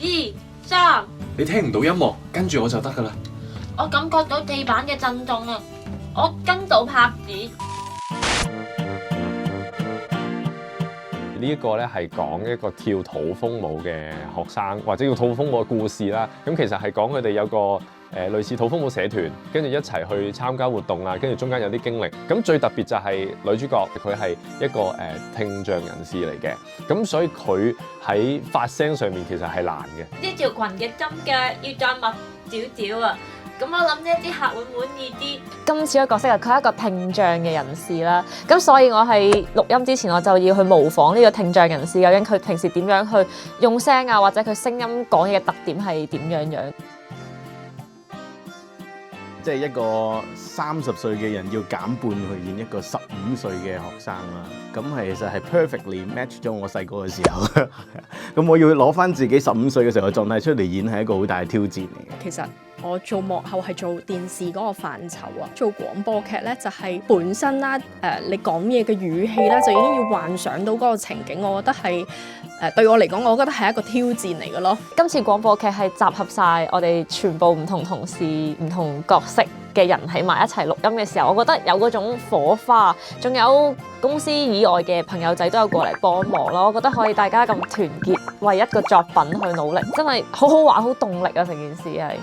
2、3，你聽唔到音樂，跟住我就得噶啦。我感覺到地板嘅震動啊！我跟到拍子。呢一個咧係講一個跳土風舞嘅學生，或者叫土風舞嘅故事啦。咁其實係講佢哋有個類似土風舞社團，跟住一齊去參加活動啊，跟住中間有啲經歷。咁最特別就係女主角佢係一個聽障人士嚟嘅，咁所以佢喺發聲上面其實係難嘅。呢條裙嘅針腳要再密少少啊！咁我諗呢啲客會滿意啲。今次嘅角色係佢係一個聽障嘅人士啦，咁所以我喺錄音之前我就要去模仿呢個聽障人士，究竟佢平時點樣去用聲啊，或者佢聲音講嘢嘅特點係點樣。即係一個30歲嘅人要減半去演一個15歲嘅學生啦，咁其實係 perfectly match 咗我細個嘅時候。咁我要攞翻自己15歲嘅時候嘅狀態出嚟演，係一個好大嘅挑戰嚟嘅。其實我做幕後係做電視嗰個範疇啊，做廣播劇咧就係本身啦，你講嘢嘅語氣咧就已經要幻想到嗰個情景，我覺得係對我嚟講，我覺得係一個挑戰嚟嘅咯。今次廣播劇係集合晒我哋全部唔同同事、唔同角色嘅人喺埋一齊錄音嘅時候，我覺得有嗰種火花，仲有公司以外嘅朋友仔都有過嚟幫忙咯。我覺得可以大家咁團結，為一個作品去努力，真係好好玩、好動力啊！成件事係。